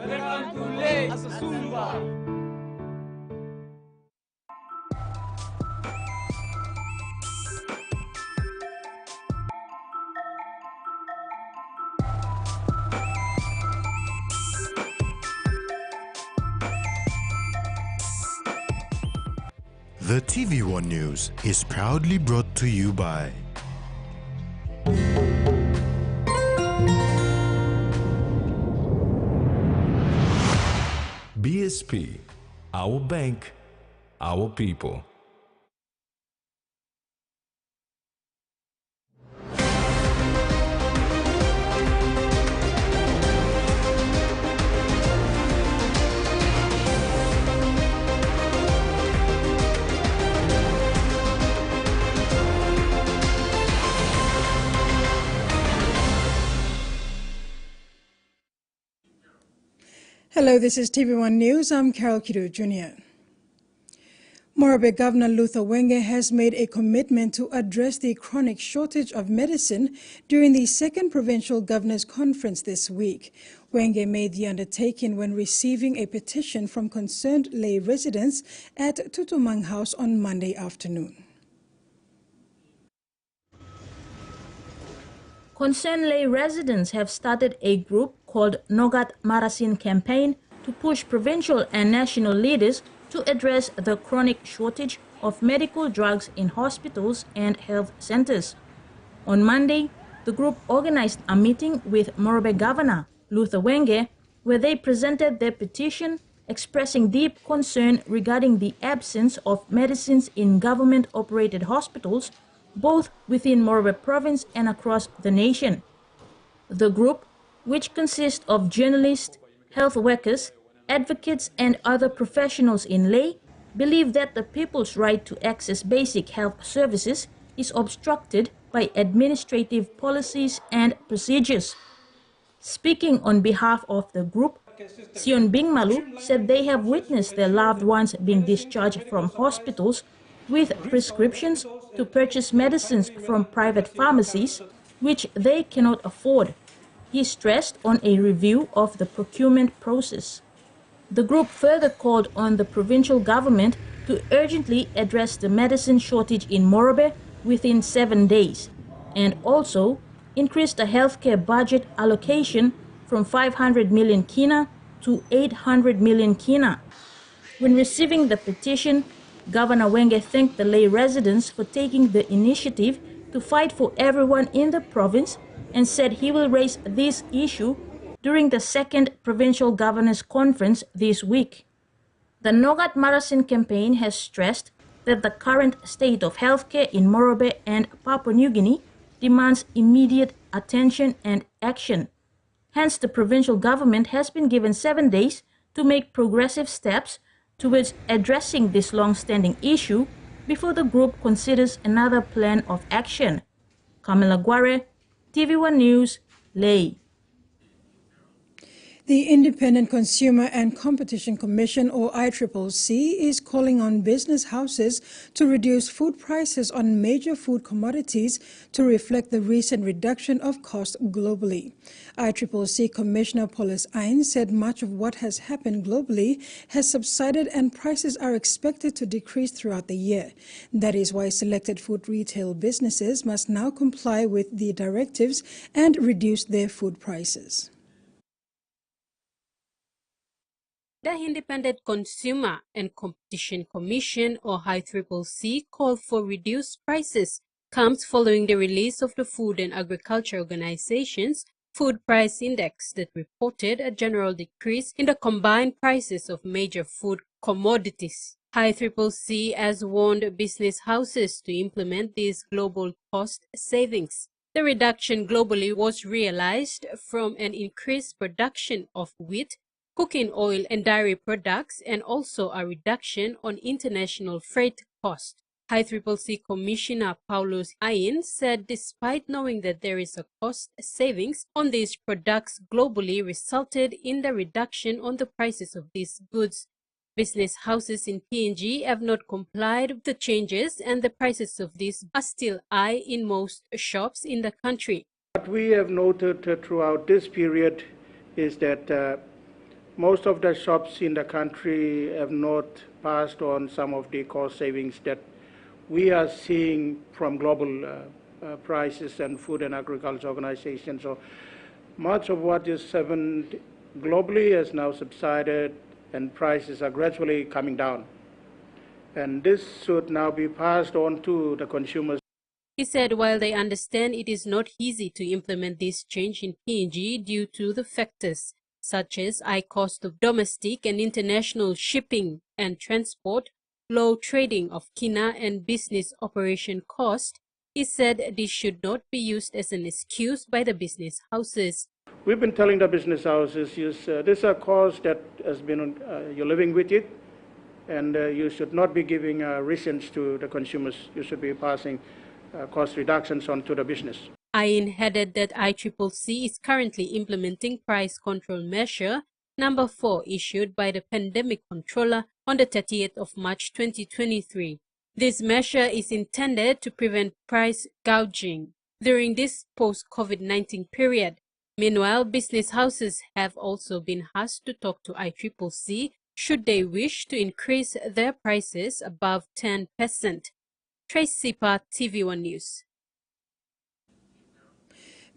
The TVWAN News is proudly brought to you by BSP, our bank, our people. Hello, this is TVWAN News. I'm Carol Kidu Jr. Morobe Governor Luther Wenge has made a commitment to address the chronic shortage of medicine during the second provincial governors' conference this week. Wenge made the undertaking when receiving a petition from concerned lay residents at Tutumang House on Monday afternoon. Concerned lay residents have started a group called Nogat Marasin Campaign to push provincial and national leaders to address the chronic shortage of medical drugs in hospitals and health centers. On Monday, the group organized a meeting with Morobe Governor Luther Wenge, where they presented their petition expressing deep concern regarding the absence of medicines in government-operated hospitals, both within Morobe province and across the nation. The group, which consists of journalists, health workers, advocates and other professionals in lay, believe that the people's right to access basic health services is obstructed by administrative policies and procedures. Speaking on behalf of the group, Sion Bingmalu said they have witnessed their loved ones being discharged from hospitals with prescriptions to purchase medicines from private pharmacies, which they cannot afford. He stressed on a review of the procurement process. The group further called on the provincial government to urgently address the medicine shortage in Morobe within 7 days, and also increase the healthcare budget allocation from 500 million kina to 800 million kina. When receiving the petition, Governor Wenge thanked the lay residents for taking the initiative to fight for everyone in the province and said he will raise this issue during the second provincial governors' conference this week. The Nogat Marasin campaign has stressed that the current state of healthcare in Morobe and Papua New Guinea demands immediate attention and action. Hence, the provincial government has been given 7 days to make progressive steps towards addressing this long-standing issue before the group considers another plan of action. Kamila Guare, TVWAN News, Lay. The Independent Consumer and Competition Commission, or ICCC, is calling on business houses to reduce food prices on major food commodities to reflect the recent reduction of cost globally. ICCC Commissioner Paulus Ain said much of what has happened globally has subsided and prices are expected to decrease throughout the year. That is why selected food retail businesses must now comply with the directives and reduce their food prices. The Independent Consumer and Competition Commission, or ICCC, called for reduced prices comes following the release of the Food and Agriculture Organization's Food Price Index that reported a general decrease in the combined prices of major food commodities. ICCC has warned business houses to implement these global cost savings. The reduction globally was realized from an increased production of wheat, cooking oil and dairy products, and also a reduction on international freight cost. ICCC Commissioner Paulus Ain said despite knowing that there is a cost savings on these products globally resulted in the reduction on the prices of these goods. Business houses in PNG have not complied with the changes and the prices of these are still high in most shops in the country. What we have noted throughout this period is that Most of the shops in the country have not passed on some of the cost savings that we are seeing from global prices and Food and Agriculture Organization. So much of what is happened globally has now subsided and prices are gradually coming down. And this should now be passed on to the consumers. He said while they understand it is not easy to implement this change in PNG due to the factors such as high cost of domestic and international shipping and transport, low trading of kina and business operation cost, he said this should not be used as an excuse by the business houses. We've been telling the business houses, this is a cost that has been, you're living with it, and you should not be giving reasons to the consumers. You should be passing cost reductions onto the business. Ayin added that ICCC is currently implementing price control measure number 4 issued by the pandemic controller on the 30th of March 2023. This measure is intended to prevent price gouging during this post-COVID-19 period. Meanwhile, business houses have also been asked to talk to ICCC should they wish to increase their prices above 10%. Tracy Pa, TV1 News.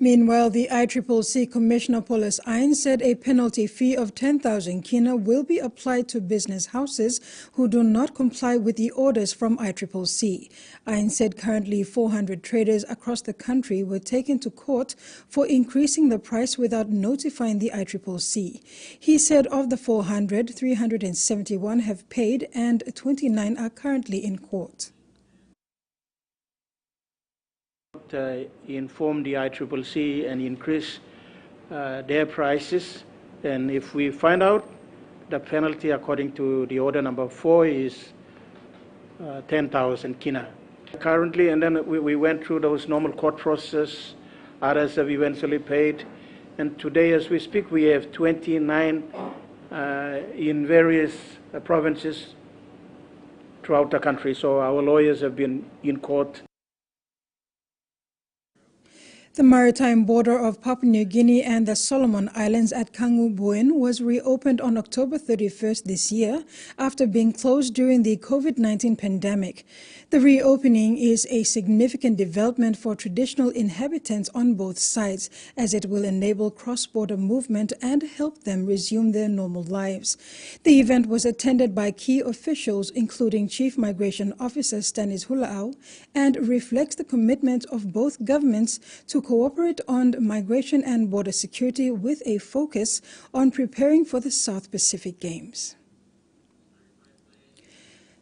Meanwhile, the ICCC Commissioner Paulus Ayin said a penalty fee of 10,000 kina will be applied to business houses who do not comply with the orders from ICCC. Ayin said currently 400 traders across the country were taken to court for increasing the price without notifying the ICCC. He said of the 400, 371 have paid and 29 are currently in court. Inform the ICCC and increase their prices, and if we find out, the penalty according to the order number 4 is 10,000 kina. Currently, and then we went through those normal court process, others have eventually paid, and today as we speak we have 29 in various provinces throughout the country, so our lawyers have been in court. The maritime border of Papua New Guinea and the Solomon Islands at Kangu was reopened on October 31st this year after being closed during the COVID-19 pandemic. The reopening is a significant development for traditional inhabitants on both sides, as it will enable cross-border movement and help them resume their normal lives. The event was attended by key officials, including Chief Migration Officer Stanis Hulaau, and reflects the commitment of both governments to cooperate on migration and border security with a focus on preparing for the South Pacific Games.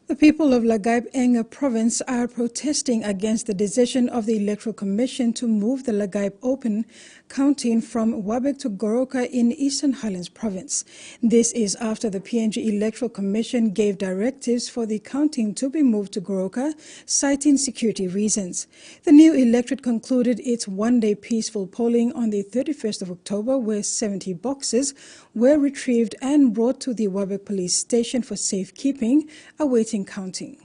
The people of Lagaip Enga province are protesting against the decision of the Electoral Commission to move the Lagaip Open counting from Wabek to Goroka in Eastern Highlands province. This is after the PNG Electoral Commission gave directives for the counting to be moved to Goroka, citing security reasons. The new electorate concluded its one-day peaceful polling on the 31st of October, where 70 boxes were retrieved and brought to the Wabek police station for safekeeping, awaiting counting.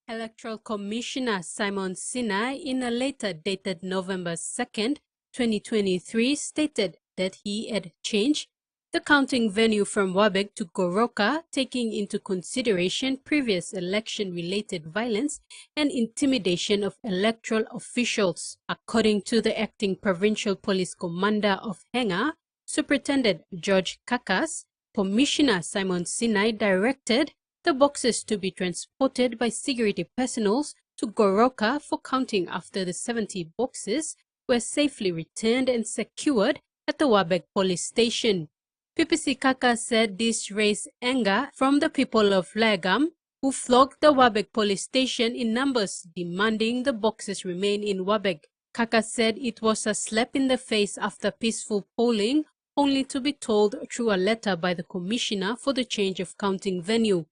Electoral Commissioner Simon Sinai, in a letter dated November 2nd, 2023, stated that he had changed the counting venue from Wabek to Goroka, taking into consideration previous election-related violence and intimidation of electoral officials. According to the acting provincial police commander of Henga, Superintendent George Kakas, Commissioner Simon Sinai directed the boxes to be transported by security personnel to Goroka for counting after the 70 boxes were safely returned and secured at the Wabek police station. PPC Kaka said this raised anger from the people of Lagam, who flocked the Wabek police station in numbers, demanding the boxes remain in Wabek. Kaka said it was a slap in the face after peaceful polling, only to be told through a letter by the commissioner for the change of counting venue.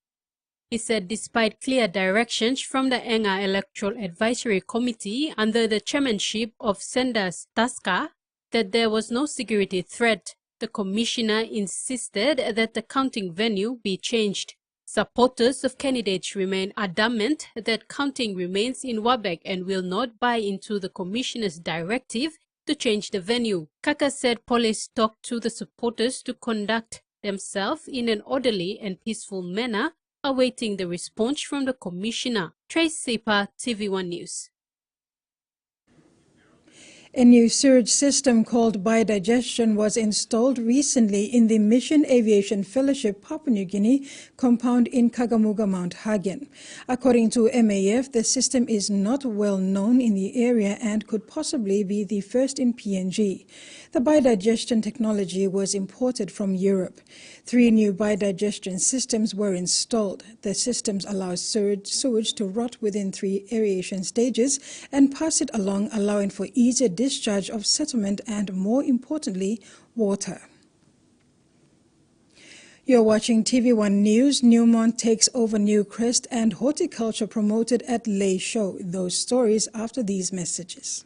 He said despite clear directions from the Enga Electoral Advisory Committee under the chairmanship of Sendas Taska that there was no security threat, the commissioner insisted that the counting venue be changed. Supporters of candidates remain adamant that counting remains in Wabek and will not buy into the commissioner's directive to change the venue. Kaka said police talked to the supporters to conduct themselves in an orderly and peaceful manner, awaiting the response from the commissioner. Trace Sipa, TV1 News. A new sewage system called biodigestion was installed recently in the Mission Aviation Fellowship Papua New Guinea compound in Kagamuga, Mount Hagen. According to MAF, the system is not well known in the area and could possibly be the first in PNG. The biodigestion technology was imported from Europe. 3 new biodigestion systems were installed. The systems allow sewage to rot within 3 aeration stages and pass it along, allowing for easier discharge of settlement and, more importantly, water. You're watching TV1 News. Newmont takes over Newcrest and horticulture promoted at Lay Show. Those stories after these messages.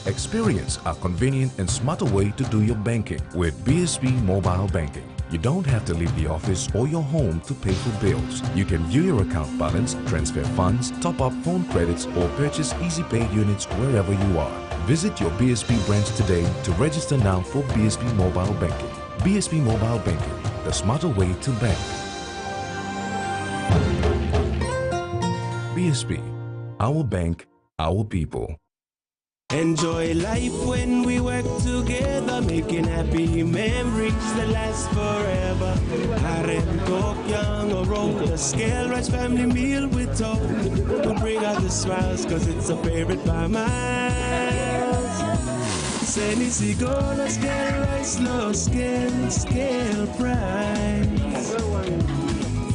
Experience a convenient and smarter way to do your banking with BSB Mobile Banking. You don't have to leave the office or your home to pay for bills. You can view your account balance, transfer funds, top up phone credits, or purchase Easy Pay units wherever you are. Visit your BSB branch today to register now for BSB Mobile Banking. BSB Mobile Banking, the smarter way to bank. BSB, our bank, our people. Enjoy life when we work together, making happy memories that last forever. Harem, talk, young, or roll the scale, rice family meal with talk. To bring out the smiles, cause it's a favorite by miles. Senisi gola scale, rice low scale, scale price.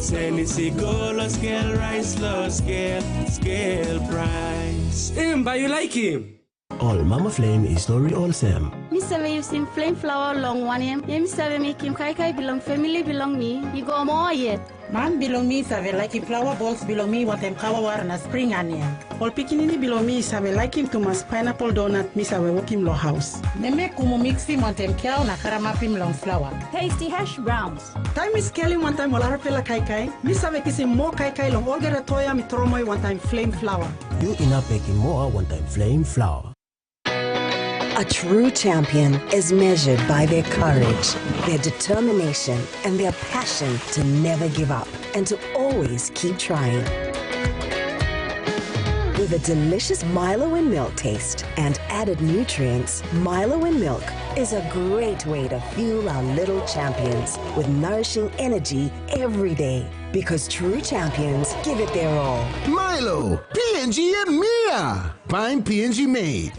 Senisi gola scale, rice low scale, scale price. But you like him? All Mama Flame is not all Sam. Me sabe you sim flame flower long one him. Me sabe me Kim Kai Kai belong family belong me. You go more yet. Man belong me sabe like him flower balls belong me what them kawa war na spring aniya. All pikinini belong me sabe like him to mas pineapple donut me sabe walk him lo house. Me make kumu mix him on them kale na karama pim long flower. Tasty hash browns. Time is scaling one time wala pela Kai Kai. Me sabe kissing more Kai Kai long all get a toya me tromoy one time flame flower. You enough making more one time flame flower. A true champion is measured by their courage, their determination, and their passion to never give up and to always keep trying. With a delicious Milo in milk taste and added nutrients, Milo in milk is a great way to fuel our little champions with nourishing energy every day. Because true champions give it their all. Milo, PNG and Mia. Find PNG made.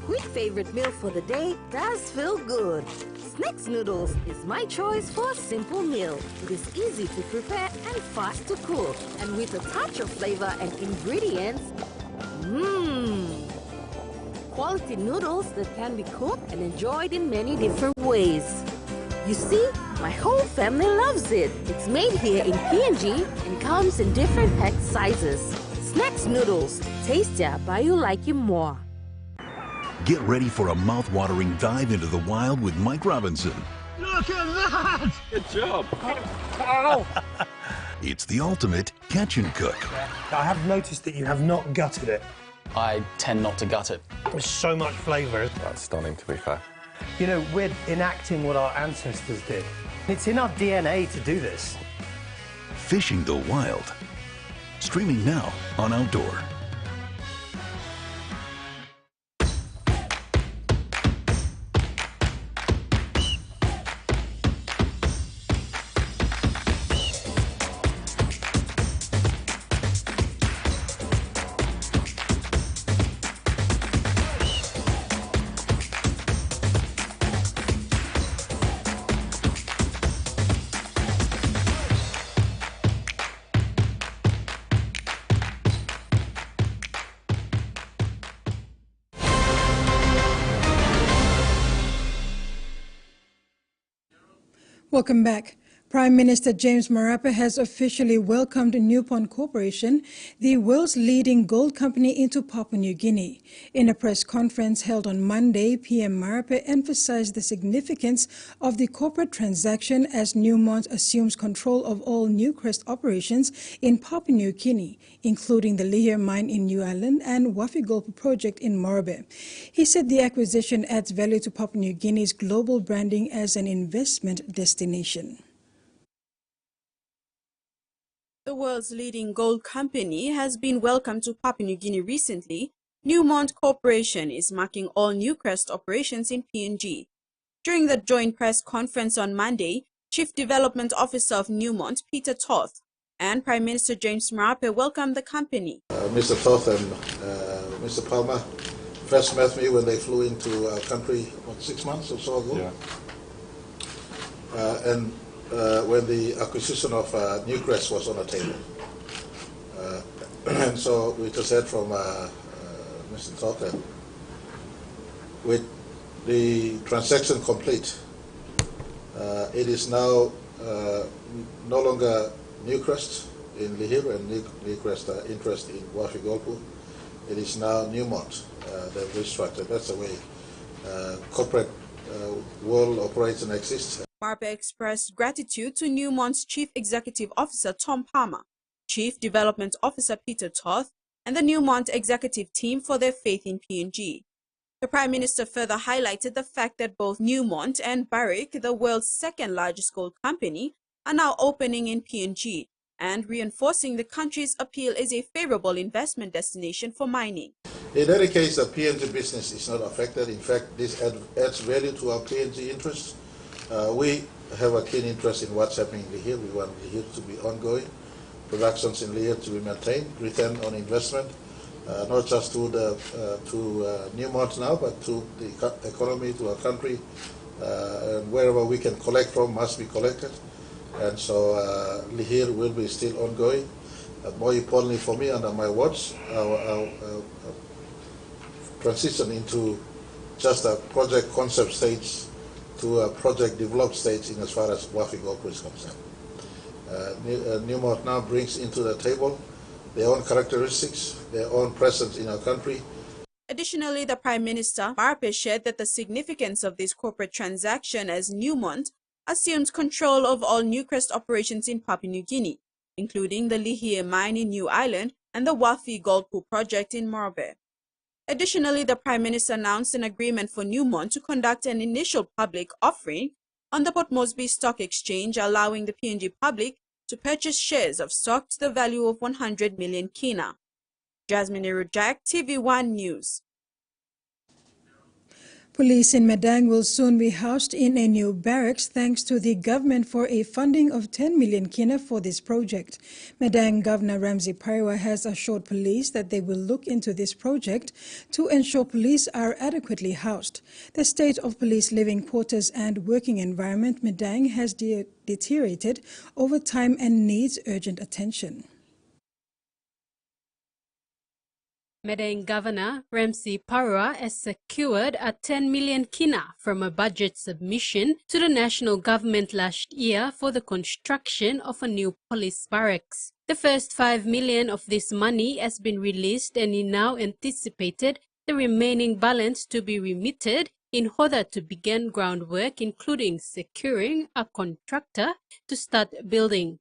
Quick favorite meal for the day does feel good. Snacks noodles is my choice for a simple meal. It is easy to prepare and fast to cook. And with a touch of flavor and ingredients, quality noodles that can be cooked and enjoyed in many different ways. You see, my whole family loves it. It's made here in PNG and comes in different pack sizes. Snacks noodles, tastier by you like it more. Get ready for a mouth-watering dive into the wild with Mike Robinson. Look at that! Good job. Ow! It's the ultimate catch and cook. I have noticed that you have not gutted it. I tend not to gut it. There's so much flavour. That's stunning, to be fair. You know, we're enacting what our ancestors did. It's in our DNA to do this. Fishing the Wild. Streaming now on Outdoor. Welcome back. Prime Minister James Marape has officially welcomed Newpont Corporation, the world's leading gold company, into Papua New Guinea. In a press conference held on Monday, PM Marape emphasized the significance of the corporate transaction as Newmont assumes control of all Newcrest operations in Papua New Guinea, including the Lihir mine in New Ireland and Wafi-Golpu project in Morobe. He said the acquisition adds value to Papua New Guinea's global branding as an investment destination. The world's leading gold company has been welcomed to Papua New Guinea recently. Newmont Corporation is marking all Newcrest operations in PNG. During the joint press conference on Monday, Chief Development Officer of Newmont, Peter Toth, and Prime Minister James Marape welcomed the company. Mr. Toth and Mr. Palmer first met me when they flew into our country, 6 months or so ago. Yeah. When the acquisition of Newcrest was on the table. And so we just heard from Mr. Toth that with the transaction complete, it is now no longer Newcrest in Lihir and Newcrest interest in Wafi-Golpu. It is now Newmont. They've restructured. That's the way corporate world operates and exists. Marape expressed gratitude to Newmont's Chief Executive Officer Tom Palmer, Chief Development Officer Peter Toth, and the Newmont executive team for their faith in PNG. The Prime Minister further highlighted the fact that both Newmont and Barrick, the world's second-largest gold company, are now opening in PNG and reinforcing the country's appeal as a favorable investment destination for mining. In any case, the PNG business is not affected. In fact, this adds value to our PNG interests. We have a keen interest in what's happening in Lihir. We want Lihir to be ongoing, productions in Lihir to be maintained, return on investment, not just to Newmont now, but to the economy, to our country, and wherever we can collect from must be collected. And so Lihir will be still ongoing. More importantly for me, under my watch, our transition into just a project concept stage to a project developed stage in as far as Wafi-Golpu is concerned. Newmont now brings into the table their own characteristics, their own presence in our country. Additionally, the Prime Minister, Marape, shared that the significance of this corporate transaction as Newmont assumes control of all Newcrest operations in Papua New Guinea, including the Lihir mine in New Ireland and the Wafi-Golpu project in Morobe. Additionally, the Prime Minister announced an agreement for Newmont to conduct an initial public offering on the Port Moresby Stock Exchange, allowing the PNG public to purchase shares of stock to the value of 100 million kina. Jasmine Irujak, TVWAN News. Police in Madang will soon be housed in a new barracks thanks to the government for a funding of 10 million kina for this project. Madang Governor Ramsey Pariwa has assured police that they will look into this project to ensure police are adequately housed. The state of police living quarters and working environment Madang has deteriorated over time and needs urgent attention. Madang Governor Ramsey Pariwa has secured a 10 million kina from a budget submission to the national government last year for the construction of a new police barracks. The first 5 million of this money has been released and is now anticipated the remaining balance to be remitted in order to begin groundwork, including securing a contractor to start building.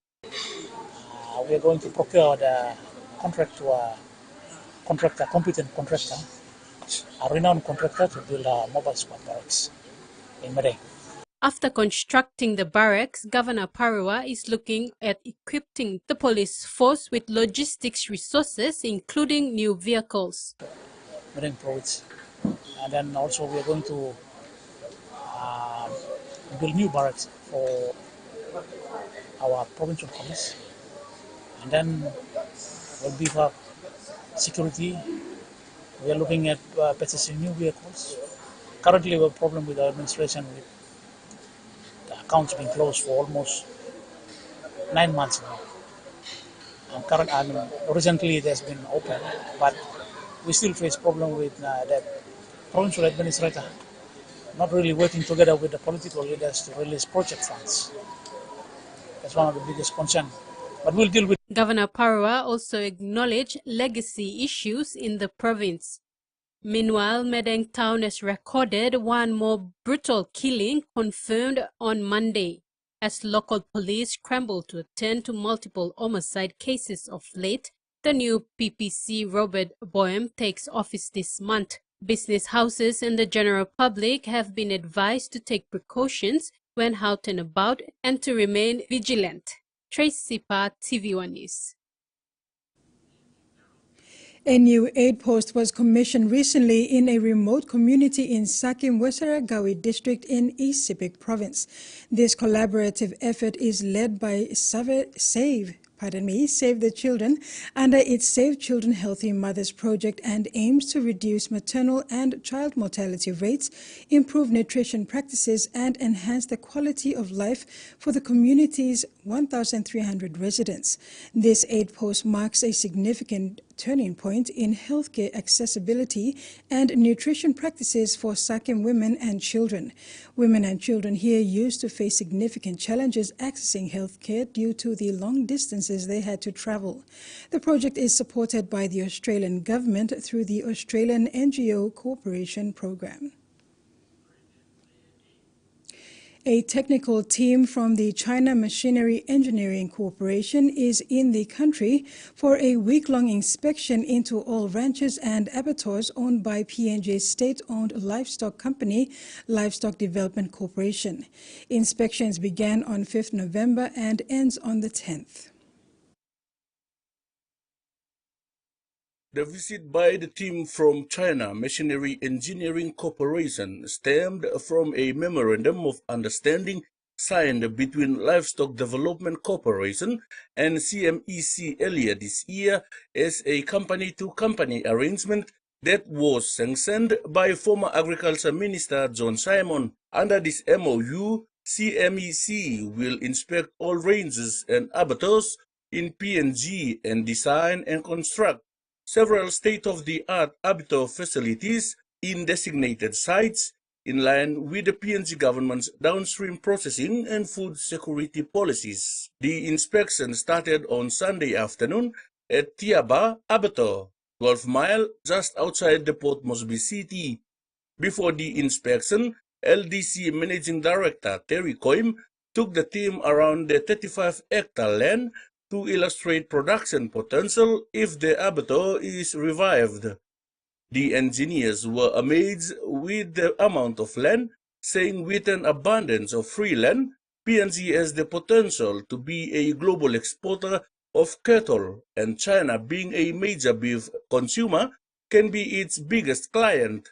We are going to procure the contract to a competent contractor, a renowned contractor to build a mobile squad barracks in Madang. After constructing the barracks, Governor Pariwa is looking at equipping the police force with logistics resources, including new vehicles. Madang province. And then also we are going to build new barracks for our provincial police. And then we'll beef up security. We are looking at purchasing new vehicles. Currently, we have a problem with the administration with the accounts being closed for almost 9 months now. And recently, it has been open, but we still face problem with the provincial administrator not really working together with the political leaders to release project funds. That's one of the biggest concerns. But we'll deal with. Governor Parwa also acknowledged legacy issues in the province. Meanwhile, Medang town has recorded one more brutal killing confirmed on Monday, as local police scramble to attend to multiple homicide cases of late. The new PPC Robert Boehm takes office this month. Business houses and the general public have been advised to take precautions when out and about and to remain vigilant. Tracy Sipa, TVWAN News. A new aid post was commissioned recently in a remote community in Sakim Wesaragawi district in East Sepik province. This collaborative effort is led by Save the Children under its Save Children Healthy Mothers project and aims to reduce maternal and child mortality rates, improve nutrition practices, and enhance the quality of life for the community's 1,300 residents. This aid post marks a significant turning point in healthcare accessibility and nutrition practices for Sakim women and children. Women and children here used to face significant challenges accessing healthcare due to the long distances they had to travel. The project is supported by the Australian government through the Australian NGO Cooperation Program. A technical team from the China Machinery Engineering Corporation is in the country for a week-long inspection into all ranches and abattoirs owned by PNG's state-owned livestock company, Livestock Development Corporation. Inspections began on 5th November and ends on the 10th. The visit by the team from China Machinery Engineering Corporation stemmed from a memorandum of understanding signed between Livestock Development Corporation and CMEC earlier this year as a company-to-company arrangement that was sanctioned by former Agriculture Minister John Simon. Under this MOU, CMEC will inspect all ranges and abattoirs in PNG and design and construct several state-of-the-art abattoir facilities in designated sites in line with the PNG government's downstream processing and food security policies. The inspection started on Sunday afternoon at Tiaba Abattoir, 12 miles just outside the Port Moresby city. Before the inspection, LDC Managing Director Terry Coim took the team around the 35-hectare land to illustrate production potential if the abattoir is revived. The engineers were amazed with the amount of land, saying with an abundance of free land, PNG has the potential to be a global exporter of cattle, and China, being a major beef consumer, can be its biggest client.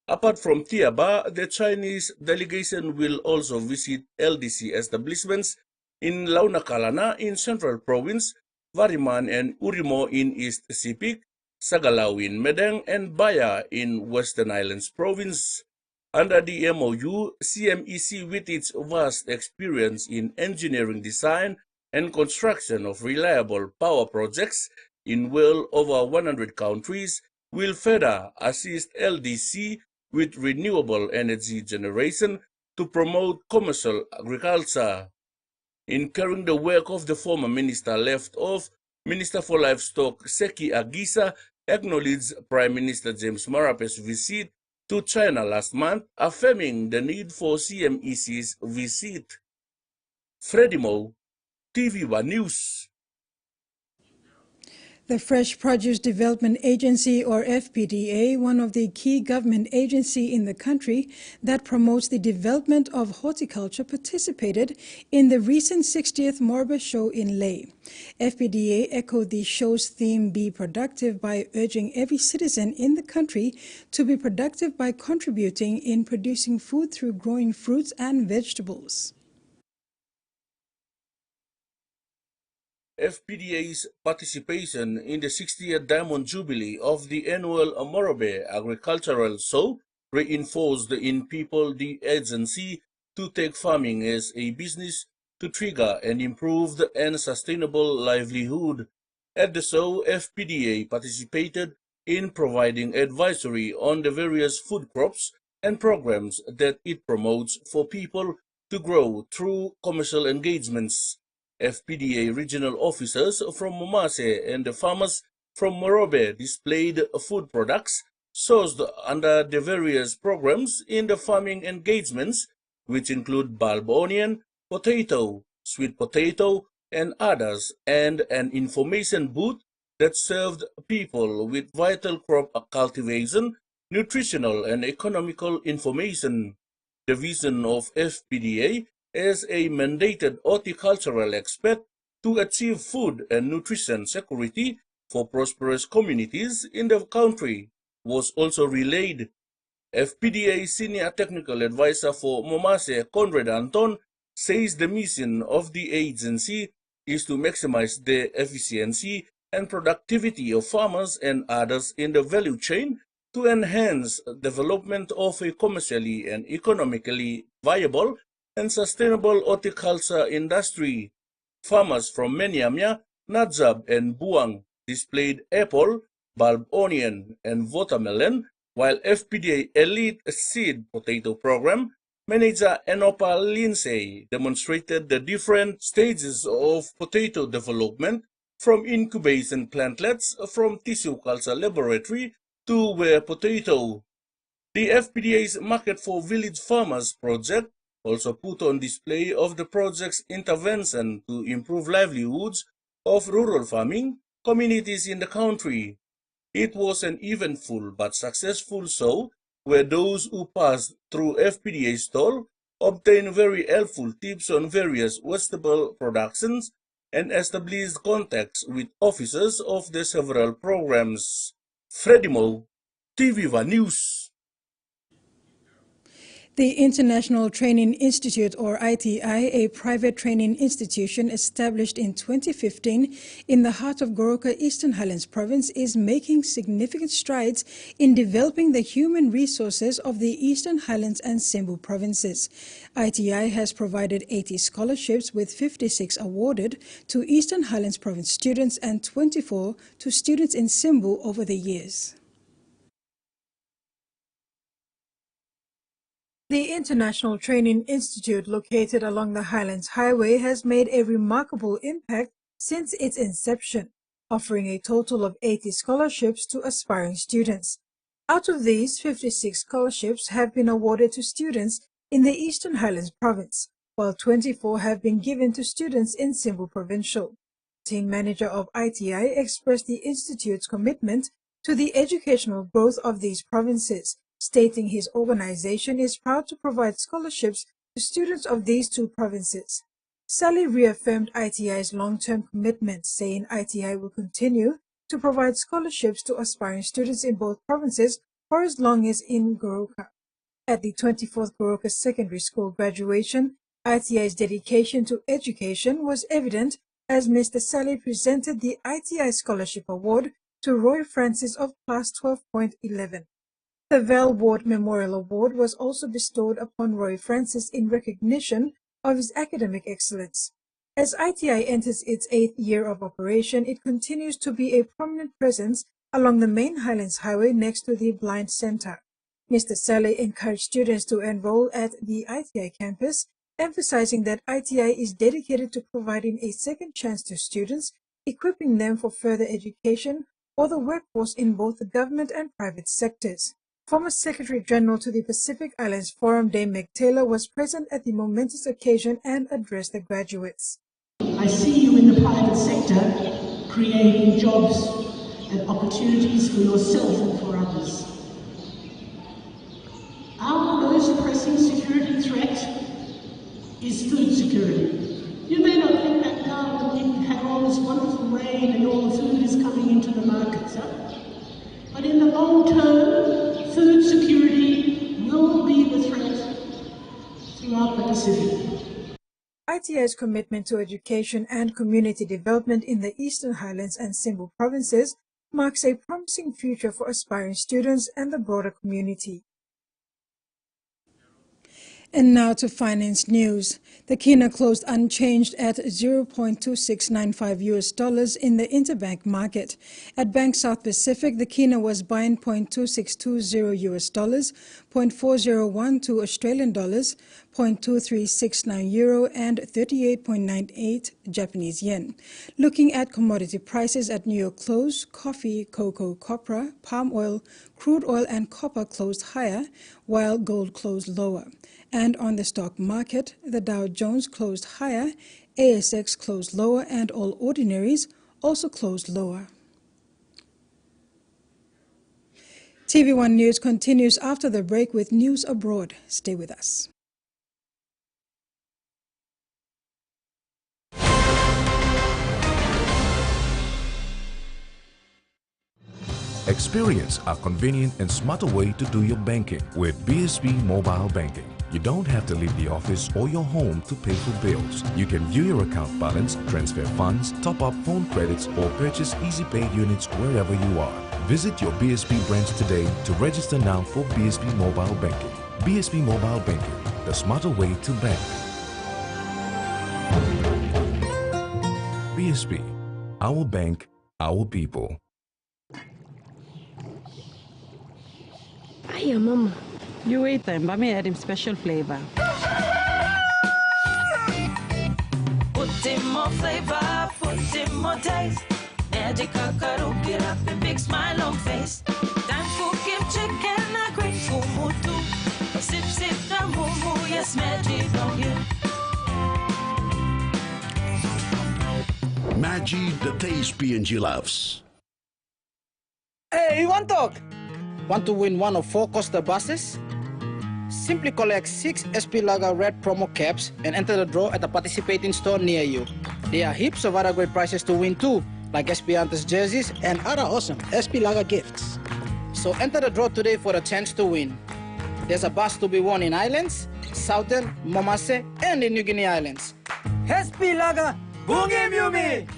Apart from Tiaba, the Chinese delegation will also visit LDC establishments in Launakalana in Central Province, Variman and Urimo in East Sepik, Sagalaw in Medang, and Baya in Western Islands Province. Under the MOU, CMEC, with its vast experience in engineering design and construction of reliable power projects in well over 100 countries, will further assist LDC with renewable energy generation to promote commercial agriculture. In carrying the work of the former minister left off, Minister for Livestock Seki Agisa acknowledged Prime Minister James Marape's visit to China last month, affirming the need for CMEC's visit. Freddie Moe, TVWAN News. The Fresh Produce Development Agency, or FPDA, one of the key government agencies in the country that promotes the development of horticulture, participated in the recent 60th Morba show in Leh. FPDA echoed the show's theme, Be Productive, by urging every citizen in the country to be productive by contributing in producing food through growing fruits and vegetables. FPDA's participation in the 60th Diamond Jubilee of the annual Morobe Agricultural Show reinforced in people the urgency to take farming as a business to trigger an improved and sustainable livelihood. At the show, FPDA participated in providing advisory on the various food crops and programs that it promotes for people to grow through commercial engagements. FPDA regional officers from Momase and the farmers from Morobe displayed food products sourced under the various programs in the farming engagements, which include bulb onion, potato, sweet potato, and others, and an information booth that served people with vital crop cultivation, nutritional, and economical information. The vision of FPDA as a mandated horticultural expert to achieve food and nutrition security for prosperous communities in the country was also relayed. FPDA Senior Technical Advisor for Momase, Conrad Anton, says the mission of the agency is to maximize the efficiency and productivity of farmers and others in the value chain to enhance development of a commercially and economically viable and sustainable horticulture industry. Farmers from Meniamia, Nadzab, and Buang displayed apple, bulb onion, and watermelon, while FPDA Elite Seed Potato Program Manager Enopa Lindsay demonstrated the different stages of potato development from incubation plantlets from tissue culture laboratory to ware potato. The FPDA's Market for Village Farmers project also put on display of the project's intervention to improve livelihoods of rural farming communities in the country. It was an eventful but successful show where those who passed through FPDA stall obtained very helpful tips on various vegetable productions and established contacts with officers of the several programs. Freddie Mo, TVWAN News. The International Training Institute, or ITI, a private training institution established in 2015 in the heart of Goroka, Eastern Highlands Province, is making significant strides in developing the human resources of the Eastern Highlands and Sembu provinces. ITI has provided 80 scholarships, with 56 awarded to Eastern Highlands Province students and 24 to students in Sembu over the years. The International Training Institute, located along the Highlands Highway, has made a remarkable impact since its inception, offering a total of 80 scholarships to aspiring students. Out of these, 56 scholarships have been awarded to students in the Eastern Highlands Province, while 24 have been given to students in Sembu Provincial. Team manager of ITI expressed the Institute's commitment to the educational growth of these provinces, stating his organization is proud to provide scholarships to students of these two provinces. Sally reaffirmed ITI's long-term commitment, saying ITI will continue to provide scholarships to aspiring students in both provinces for as long as in Goroka. At the 24th Goroka Secondary School graduation, ITI's dedication to education was evident as Mr. Sally presented the ITI Scholarship Award to Roy Francis of Class 12.11. The Val Ward Memorial Award was also bestowed upon Roy Francis in recognition of his academic excellence. As ITI enters its 8th year of operation, it continues to be a prominent presence along the main Highlands Highway next to the Blind Center. Mr. Saleh encouraged students to enroll at the ITI campus, emphasizing that ITI is dedicated to providing a second chance to students, equipping them for further education or the workforce in both the government and private sectors. Former Secretary General to the Pacific Islands Forum, Dame Meg Taylor, was present at the momentous occasion and addressed the graduates. I see you in the private sector creating jobs and opportunities for yourself and for others. Our most pressing security threat is food security. You may not think that now when we have all this wonderful rain and all the food is coming into the markets, but in the long term, food security will be the threat throughout the Pacific. ITI's commitment to education and community development in the Eastern Highlands and Sembu provinces marks a promising future for aspiring students and the broader community. And now to finance news. The kina closed unchanged at $0.2695 in the interbank market. At Bank South Pacific, the kina was buying $0.2620 $0.4012 Australian dollars, 0.2369 euro and 38.98 Japanese yen. Looking at commodity prices at New York close, coffee, cocoa, copra, palm oil, crude oil and copper closed higher, while gold closed lower. And on the stock market, the Dow Jones closed higher, ASX closed lower, and all ordinaries also closed lower. TV1 News continues after the break with news abroad. Stay with us. Experience a convenient and smarter way to do your banking with BSB Mobile Banking. You don't have to leave the office or your home to pay for bills. You can view your account balance, transfer funds, top up phone credits, or purchase easy pay units wherever you are. Visit your BSB branch today to register now for BSB Mobile Banking. BSB Mobile Banking, the smarter way to bank. BSB, our bank, our people. Hiya, Mama. You wait time, but me add him special flavor. Put in more flavor, put in more taste. Magic kakaru, get up and big smile on face. Time for give chicken a great fumu too. Sip, sip, the moo, yes, magic on you. Magic, the taste PNG loves. Hey, you want to talk? Want to win one of 4 Costa buses? Simply collect 6 SP Lager Red promo caps and enter the draw at a participating store near you. There are heaps of other great prizes to win too, like SP Hunters jerseys and other awesome SP Lager gifts. So enter the draw today for a chance to win. There's a bus to be won in Islands, Southern, Momase, and in New Guinea Islands. SP Lager, Bungi Mumi!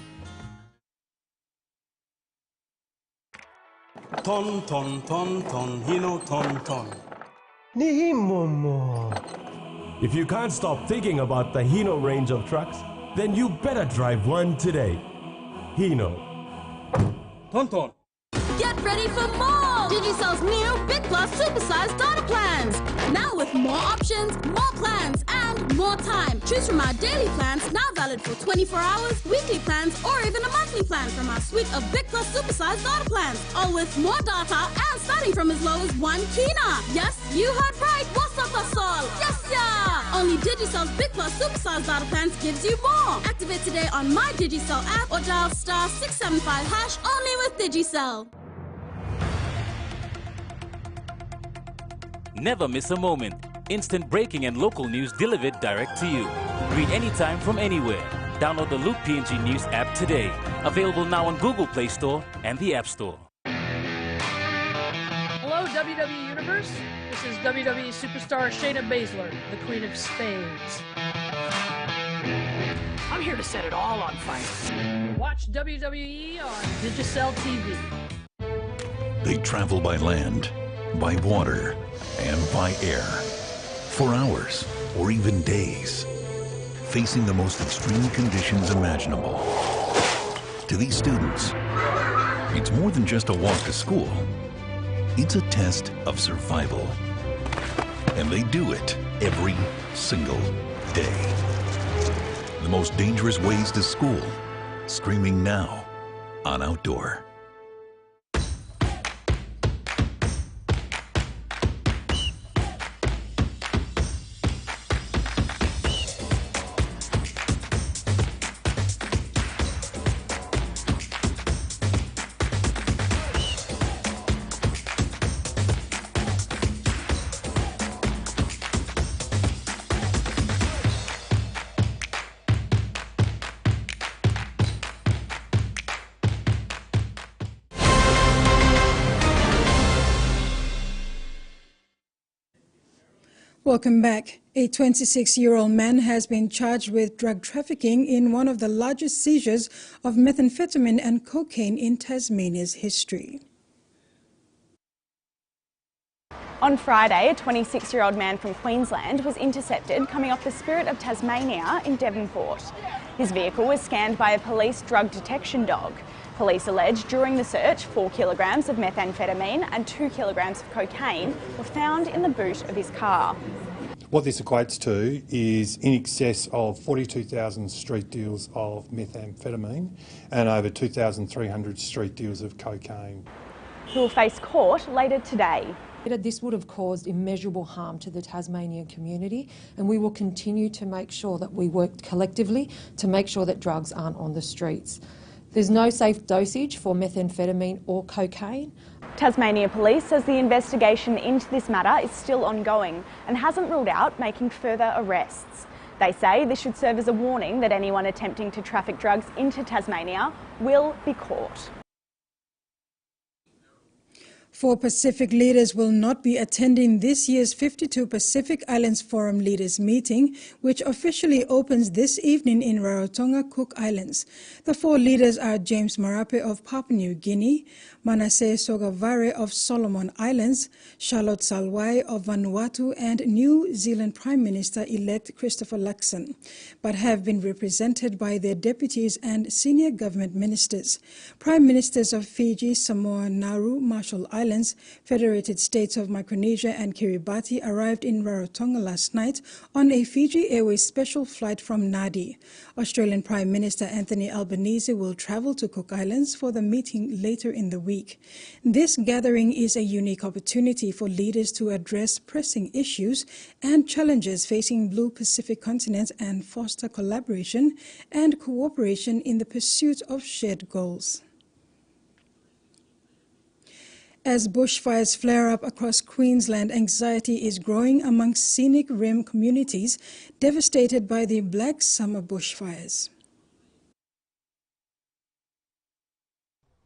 Ton, ton, ton, ton, hino, ton, ton. Nihimomo. If you can't stop thinking about the Hino range of trucks, then you better drive one today. Hino. Ton, ton. Get ready for more! Digicell's new Big Plus Supersized Data Plans. Now with more options, more plans, and more time. Choose from our daily plans, now valid for 24 hours, weekly plans, or even a monthly plan from our suite of Big Plus Supersized Data Plans. All with more data and starting from as low as 1 kina. Yes, you heard right. What's up, Asol? Yes, yeah! Only Digicell's Big Plus Supersized Data Plans gives you more. Activate today on My Digicell app or dial *675# only with Digicell. Never miss a moment. Instant breaking and local news delivered direct to you. Read anytime from anywhere. Download the Loop PNG News app today. Available now on Google Play Store and the App Store. Hello, WWE Universe. This is WWE superstar Shayna Baszler, the Queen of Spades. I'm here to set it all on fire. Watch WWE on Digicell TV. They travel by land, by water, and by air. For hours, or even days, facing the most extreme conditions imaginable. To these students, it's more than just a walk to school. It's a test of survival. And they do it every single day. The most dangerous ways to school, streaming now on Outdoor. Welcome back. A 26-year-old man has been charged with drug trafficking in one of the largest seizures of methamphetamine and cocaine in Tasmania's history. On Friday, a 26-year-old man from Queensland was intercepted coming off the Spirit of Tasmania in Devonport. His vehicle was scanned by a police drug detection dog. Police allege during the search 4 kilograms of methamphetamine and 2 kilograms of cocaine were found in the boot of his car. What this equates to is in excess of 42,000 street deals of methamphetamine and over 2,300 street deals of cocaine. Who will face court later today. This would have caused immeasurable harm to the Tasmanian community, and we will continue to make sure that we work collectively to make sure that drugs aren't on the streets. There's no safe dosage for methamphetamine or cocaine. Tasmania Police says the investigation into this matter is still ongoing and hasn't ruled out making further arrests. They say this should serve as a warning that anyone attempting to traffic drugs into Tasmania will be caught. 4 Pacific leaders will not be attending this year's 52 Pacific Islands Forum Leaders meeting, which officially opens this evening in Rarotonga, Cook Islands. The 4 leaders are James Marape of Papua New Guinea, Manasseh Sogavare of Solomon Islands, Charlotte Salwai of Vanuatu, and New Zealand Prime Minister-elect Christopher Luxon, but have been represented by their deputies and senior government ministers. Prime Ministers of Fiji, Samoa, Nauru, Marshall Islands, Federated States of Micronesia and Kiribati arrived in Rarotonga last night on a Fiji Airways special flight from Nadi. Australian Prime Minister Anthony Albanese will travel to Cook Islands for the meeting later in the week. This gathering is a unique opportunity for leaders to address pressing issues and challenges facing Blue Pacific continent and foster collaboration and cooperation in the pursuit of shared goals. As bushfires flare up across Queensland, anxiety is growing among scenic rim communities devastated by the Black Summer bushfires.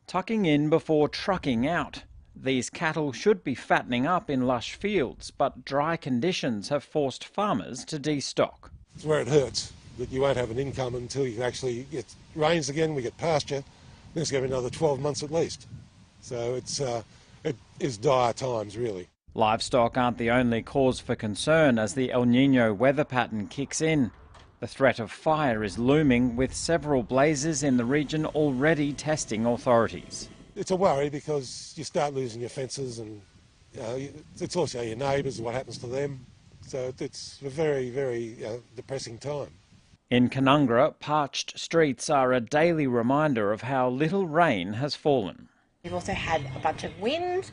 Tucking in before trucking out. These cattle should be fattening up in lush fields, but dry conditions have forced farmers to destock. It's where it hurts, that you won't have an income until you can actually get rains again, we get pasture, then it's going to be another 12 months at least. So it is dire times, really. Livestock aren't the only cause for concern as the El Niño weather pattern kicks in. The threat of fire is looming, with several blazes in the region already testing authorities. It's a worry because you start losing your fences and it's also your neighbours and what happens to them. So it's a very, very depressing time. In Canungra, parched streets are a daily reminder of how little rain has fallen. We've also had a bunch of wind.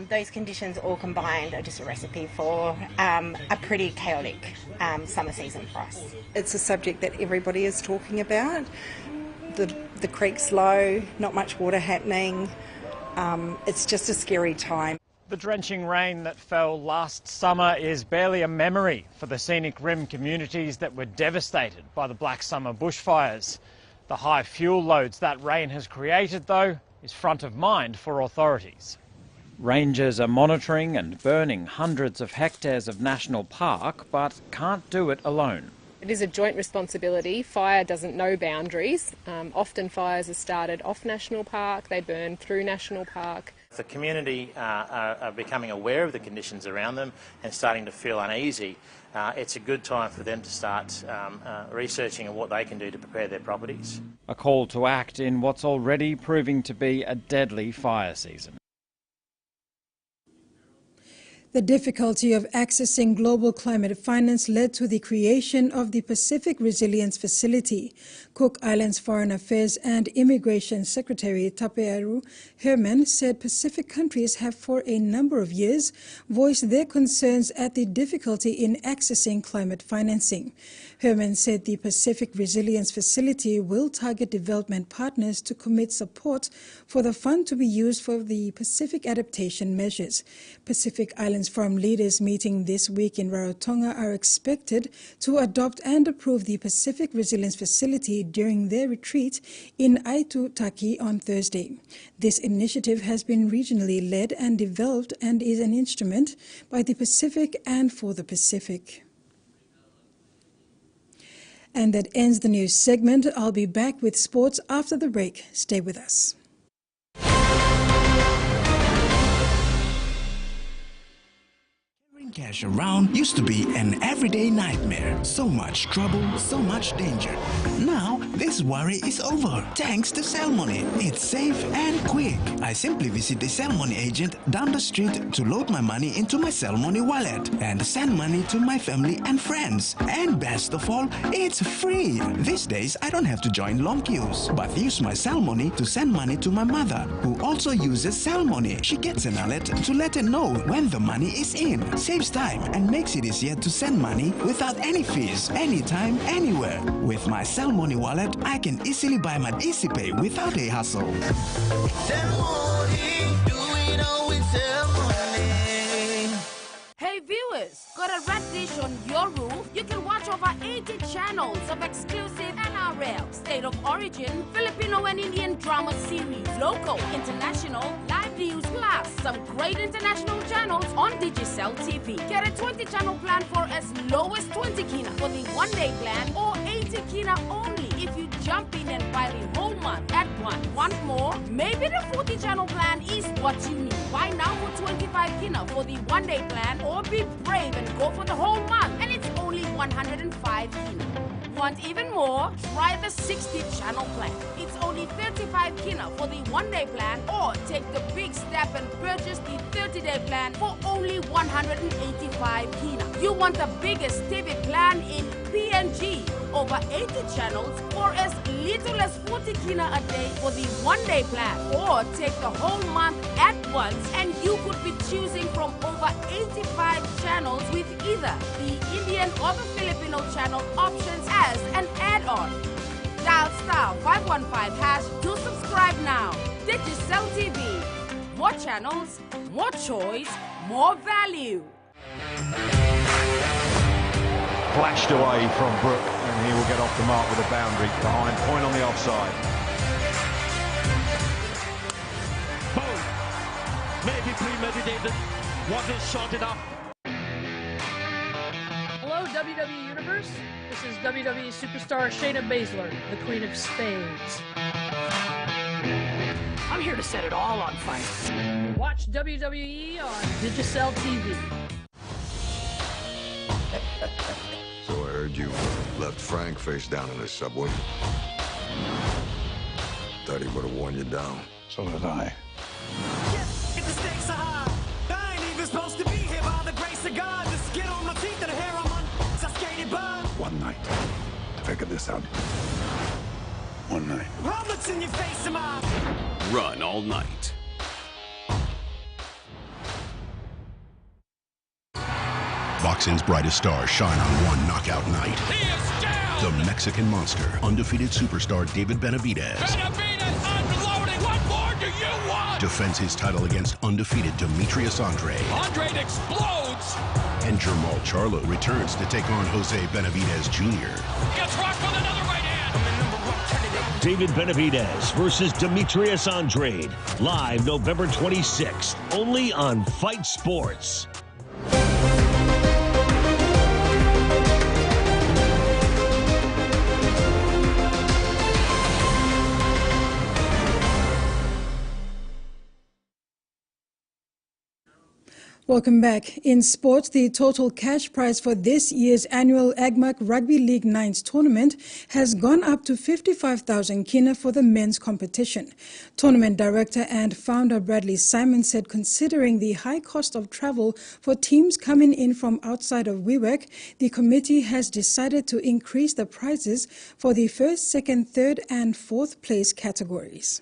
Those conditions all combined are just a recipe for a pretty chaotic summer season for us. It's a subject that everybody is talking about. The creek's low, not much water happening. It's just a scary time. The drenching rain that fell last summer is barely a memory for the scenic rim communities that were devastated by the Black Summer bushfires. The high fuel loads that rain has created, though, is front of mind for authorities. Rangers are monitoring and burning hundreds of hectares of national park, but can't do it alone. It is a joint responsibility. Fire doesn't know boundaries. Often fires are started off national park, they burn through national park. The community are becoming aware of the conditions around them and starting to feel uneasy. It's a good time for them to start researching on what they can do to prepare their properties. A call to act in what's already proving to be a deadly fire season. The difficulty of accessing global climate finance led to the creation of the Pacific Resilience Facility. Cook Islands Foreign Affairs and Immigration Secretary Tapearu Herman said Pacific countries have for a number of years voiced their concerns at the difficulty in accessing climate financing. Herman said the Pacific Resilience Facility will target development partners to commit support for the fund to be used for the Pacific adaptation measures. Pacific Islands Forum leaders meeting this week in Rarotonga are expected to adopt and approve the Pacific Resilience Facility during their retreat in Aitutaki on Thursday. This initiative has been regionally led and developed and is an instrument by the Pacific and for the Pacific. And that ends the news segment. I'll be back with sports after the break. Stay with us. cash around used to be an everyday nightmare. So much trouble, so much danger. Now, this worry is over thanks to Cellmoney. It's safe and quick. I simply visit the Cellmoney agent down the street to load my money into my Cellmoney wallet and send money to my family and friends. And best of all, it's free. These days, I don't have to join long queues, but use my Cellmoney to send money to my mother, who also uses Cellmoney. She gets an alert to let her know when the money is in. Saves time and makes it easier to send money without any fees, anytime, anywhere. With my Cellmoney wallet, I can easily buy my EasyPay without a hassle. Cellmoney, do it all with Cellmoney. Hey viewers, got a red dish on your roof? You can watch over 80 channels of exclusive NRL, State of Origin, Filipino and Indian drama series, local, international, live news, plus some great international channels on Digicel TV. Get a 20 channel plan for as low as 20 kina for the one-day plan, or 80 kina only if you jump in and buy the whole month at once. Want more? Maybe the 40 channel plan is what you need. Buy now for 25 kina for the one-day plan, or be brave and go for the whole month, and it's only 105 kina. Want even more? Try the 60 channel plan. It's only 35 kina for the one-day plan, or take the big step and purchase the 30-day plan for only 185 kina. You want the biggest TV plan in PNG, over 80 channels for as little as 40 kina a day for the one-day plan, or take the whole month at once, and you could be choosing from over 85 channels with either the Indian or the Filipino channel options as an add-on. Dial *515# to subscribe now. Digicel TV. More channels, more choice, more value. Flashed away from Brook, and he will get off the mark with a boundary behind point on the offside. Boom! Maybe premeditated. Was it short enough? Hello, WWE Universe. This is WWE superstar Shayna Baszler, the Queen of Spades. I'm here to set it all on fire. Watch WWE on Digicel TV. So I heard you left Frank face down in the subway. Thought he would have worn you down. So did I. If the stakes are high, I ain't even supposed to be here by the grace of God. The skin on my teeth and the hair on my I skated by. One night to figure this out. One night. How much in your face am I? Run all night. Boxing's brightest stars shine on one knockout night. He is down! The Mexican monster, undefeated superstar David Benavidez. Benavidez unloading! What more do you want? Defends his title against undefeated Demetrius Andrade. Andrade explodes! And Jermall Charlo returns to take on Jose Benavidez Jr. Gets rocked with another right hand! David Benavidez versus Demetrius Andrade. Live November 26th, only on Fight Sports. Welcome back. In sports, the total cash prize for this year's annual AGMAC Rugby League Nines tournament has gone up to 55,000 kina for the men's competition. Tournament director and founder Bradley Simon said considering the high cost of travel for teams coming in from outside of WIWAC, the committee has decided to increase the prizes for the first, second, third and fourth place categories.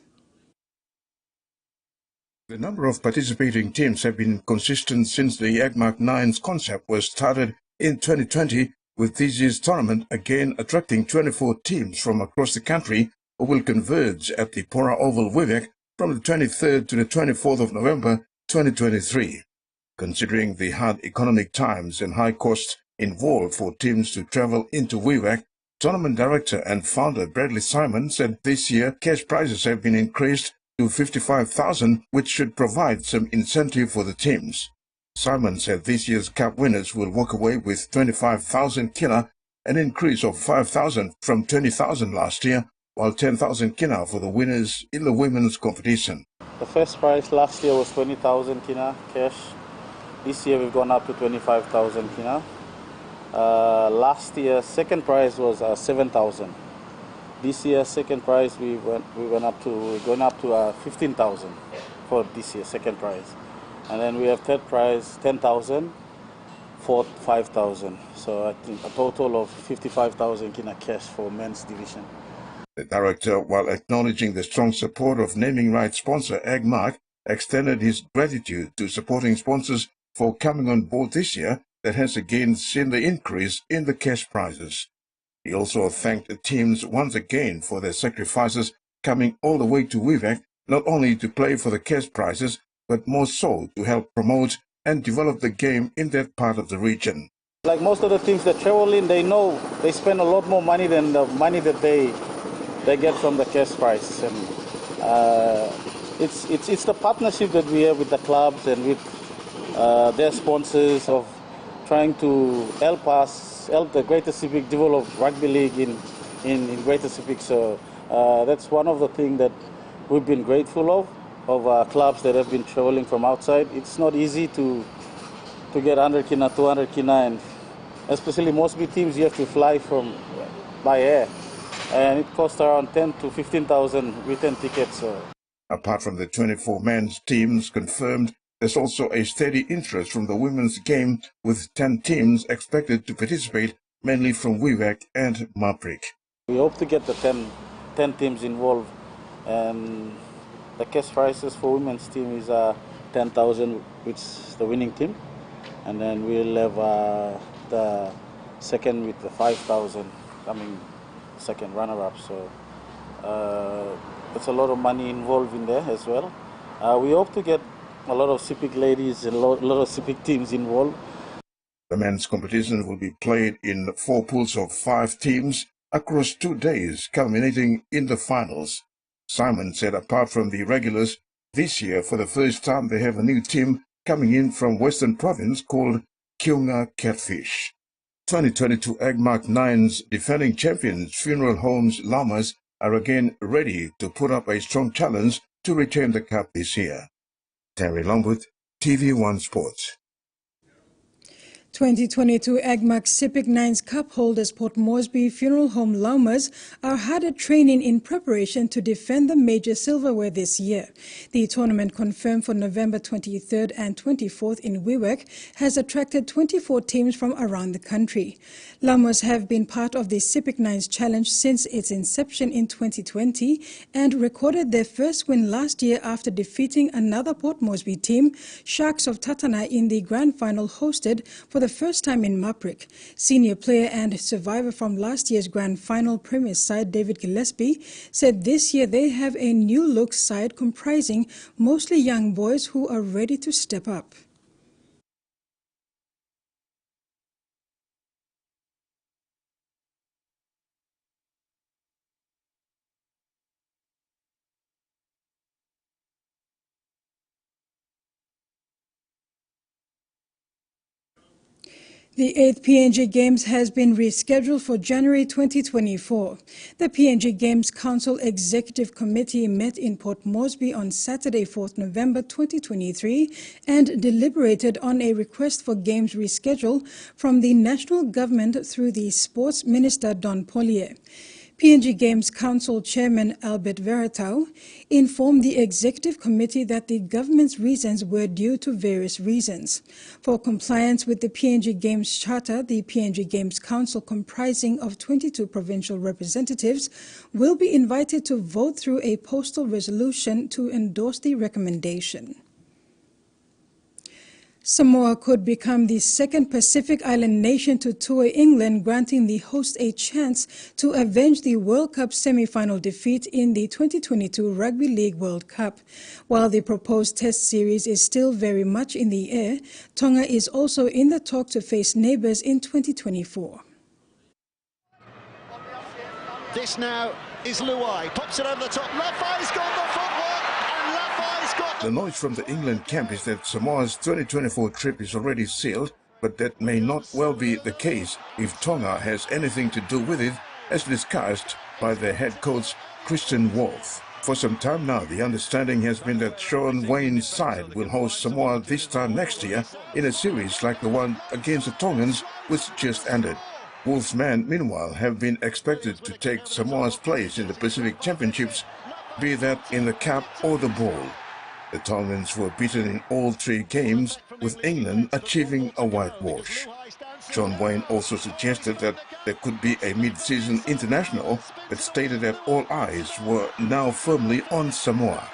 The number of participating teams have been consistent since the AGMAC Nines concept was started in 2020, with this year's tournament again attracting 24 teams from across the country who will converge at the Pora Oval WIWAC from the 23rd to the 24th of November 2023. Considering the hard economic times and high costs involved for teams to travel into WIWAC, tournament director and founder Bradley Simon said this year cash prizes have been increased to 55,000, which should provide some incentive for the teams. Simon said this year's cup winners will walk away with 25,000 kina, an increase of 5,000 from 20,000 last year, while 10,000 kina for the winners in the women's competition. The first prize last year was 20,000 kina cash, This year we've gone up to 25,000 kina. Last year second prize was 7,000. This year second prize we're going up to 15,000 for this year second prize, and then we have third prize 10,000, fourth 5,000. So I think a total of 55,000 kina cash for men's division. The director, while acknowledging the strong support of naming rights sponsor Agmark, extended his gratitude to supporting sponsors for coming on board this year that has again seen the increase in the cash prizes. He also thanked the teams once again for their sacrifices coming all the way to Wewak, not only to play for the cash prizes, but more so to help promote and develop the game in that part of the region. Like most of the teams that travel in, they know they spend a lot more money than the money that they get from the cash prize. And it's the partnership that we have with the clubs and with their sponsors of trying to help the Greater Sepik develop rugby league in Greater Sepik. So that's one of the things that we've been grateful of clubs that have been traveling from outside. It's not easy to get 100 kina, 200 kina, and especially most big teams you have to fly by air, and it costs around 10 to 15,000 return tickets. So. Apart from the 24 men's teams confirmed, there's also a steady interest from the women's game, with 10 teams expected to participate, mainly from Wewak and Maprik. We hope to get the 10 teams involved, and the cash prizes for women's team is 10,000, which is the winning team, and then we'll have the second with the 5,000 coming second runner-up. So there's a lot of money involved in there as well. We hope to get a lot of Sepik ladies and a lot of Sepik teams involved. The men's competition will be played in 4 pools of 5 teams across 2 days, culminating in the finals. Simon said apart from the regulars, this year for the first time they have a new team coming in from Western Province called Kiunga Catfish. 2022 Agmark 9's defending champions Funeral Homes Llamas are again ready to put up a strong challenge to retain the cup this year. Terry Longwood, TV1 Sports. 2022 Agmark Sepik Nines Cup holders Port Moresby Funeral Home Llamas are hard at training in preparation to defend the major silverware this year. The tournament, confirmed for November 23rd and 24th in Wewak, has attracted 24 teams from around the country. Llamas have been part of the Sepik Nines Challenge since its inception in 2020 and recorded their first win last year after defeating another Port Moresby team, Sharks of Tatana, in the grand final hosted for the first time in Maprik. Senior player and survivor from last year's grand final Premier side, David Gillespie, said this year they have a new look side comprising mostly young boys who are ready to step up. The 8th PNG Games has been rescheduled for January 2024. The PNG Games Council Executive Committee met in Port Moresby on Saturday, 4th November 2023 and deliberated on a request for Games reschedule from the national government through the Sports Minister Don Pollier. PNG Games Council Chairman Albert Veratau informed the Executive Committee that the government's reasons were due to various reasons. For compliance with the PNG Games Charter, the PNG Games Council, comprising of 22 provincial representatives, will be invited to vote through a postal resolution to endorse the recommendation. Samoa could become the second Pacific Island nation to tour England, granting the host a chance to avenge the World Cup semi-final defeat in the 2022 Rugby League World Cup. While the proposed test series is still very much in the air, Tonga is also in the talk to face neighbours in 2024. This now is Luai. Pops it over the top. Lafay's got the footwork, and Lafay's got the noise from the England camp is that Samoa's 2024 trip is already sealed, but that may not well be the case if Tonga has anything to do with it, as discussed by their head coach Christian Wolff. For some time now, the understanding has been that Shaun Wane's side will host Samoa this time next year in a series like the one against the Tongans, which just ended. Wolves men, meanwhile, have been expected to take Samoa's place in the Pacific Championships, be that in the cap or the ball. The Tongans were beaten in all 3 games, with England achieving a whitewash. Shaun Wane also suggested that there could be a mid-season international, but stated that all eyes were now firmly on Samoa.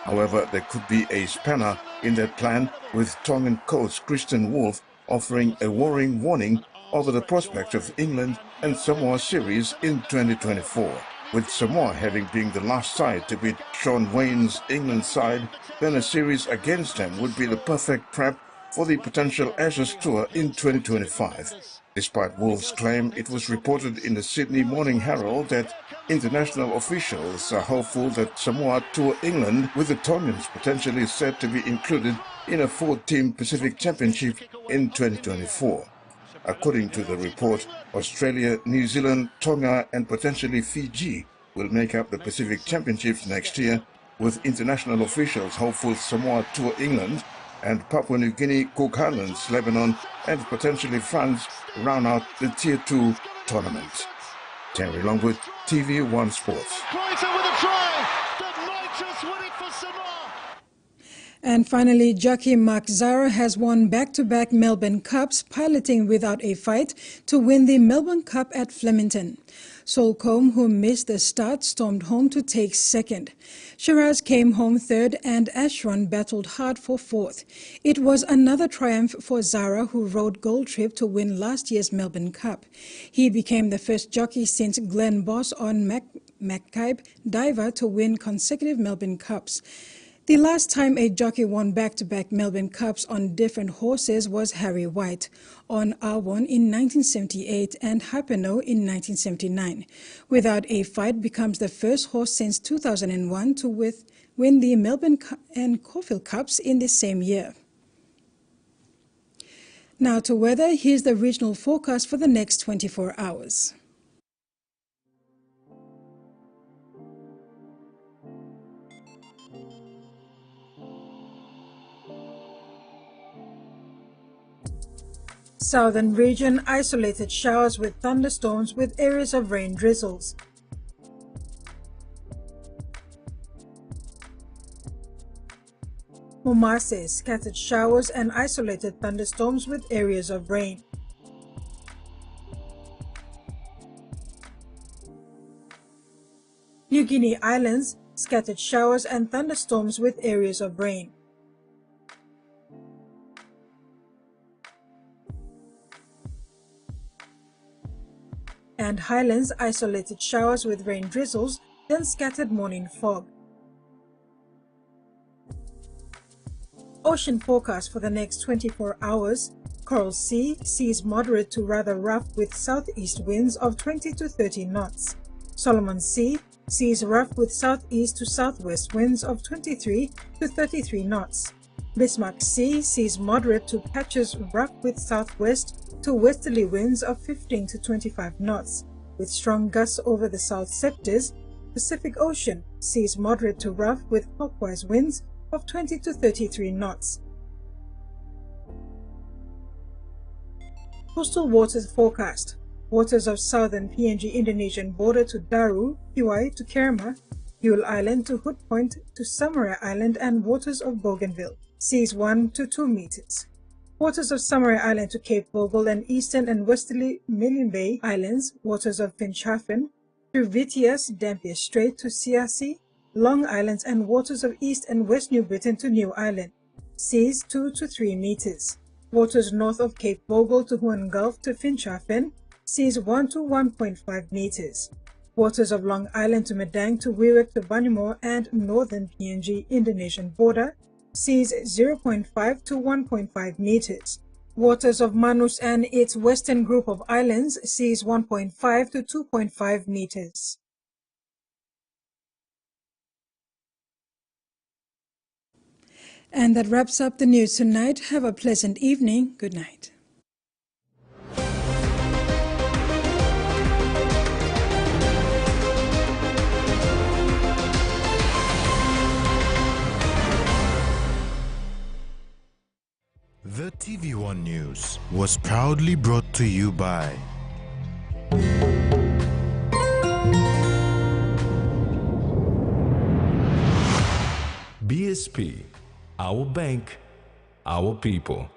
However, there could be a spanner in that plan, with Tongan coach Christian Wolff offering a worrying warning over the prospects of England and Samoa series in 2024. With Samoa having been the last side to beat Shaun Wane's England side, then a series against them would be the perfect prep for the potential Ashes Tour in 2025. Despite Wolff's claim, it was reported in the Sydney Morning Herald that international officials are hopeful that Samoa tour England, with the Tongans potentially set to be included in a 4-team Pacific Championship in 2024. According to the report, Australia, New Zealand, Tonga and potentially Fiji will make up the Pacific Championships next year, with international officials hopeful Samoa tour England and Papua New Guinea, Cook Islands, Lebanon and potentially France round out the Tier 2 tournament. Terry Longwood, TV1 Sports. And finally, jockey Mark Zahra has won back-to-back Melbourne Cups, piloting without a fight to win the Melbourne Cup at Flemington. Solcombe, who missed the start, stormed home to take second. Shiraz came home third and Ashron battled hard for fourth. It was another triumph for Zahra, who rode Gold Trip to win last year's Melbourne Cup. He became the first jockey since Glenn Boss on Mackay Diver to win consecutive Melbourne Cups. The last time a jockey won back-to-back Melbourne Cups on different horses was Harry White, on Arwon in 1978 and Hypeno in 1979. Without a Fight becomes the first horse since 2001 to win the Melbourne and Caulfield Cups in the same year. Now to weather, here's the regional forecast for the next 24 hours. Southern region, isolated showers with thunderstorms with areas of rain drizzles. Momase, scattered showers and isolated thunderstorms with areas of rain. New Guinea Islands, scattered showers and thunderstorms with areas of rain. And Highlands, isolated showers with rain drizzles, then scattered morning fog. Ocean forecast for the next 24 hours. Coral Sea, seas moderate to rather rough with southeast winds of 20 to 30 knots. Solomon Sea, seas rough with southeast to southwest winds of 23 to 33 knots. Bismarck Sea, seas moderate to patches rough with southwest to westerly winds of 15 to 25 knots, with strong gusts over the south sectors. Pacific Ocean, seas moderate to rough with clockwise winds of 20 to 33 knots. Coastal waters forecast. Waters of southern PNG Indonesian border to Daru, Hiwai to Kerma, Yule Island to Hood Point to Samarai Island, and waters of Bougainville, seas 1 to 2 meters. Waters of Samarai Island to Cape Vogel and eastern and westerly Milne Bay Islands, waters of Finschhafen to Vitias, Dampier Strait to Siasi, Long Islands, and waters of East and West New Britain to New Island, seas 2 to 3 meters. Waters north of Cape Vogel to Huon Gulf to Finschhafen, seas 1 to 1.5 meters. Waters of Long Island to Medang to Wewak to Banimore and northern PNG Indonesian border, seas 0.5 to 1.5 meters. Waters of Manus and its western group of islands, seas 1.5 to 2.5 meters. And that wraps up the news tonight. Have a pleasant evening. Good night. was proudly brought to you by BSP, our bank, our people.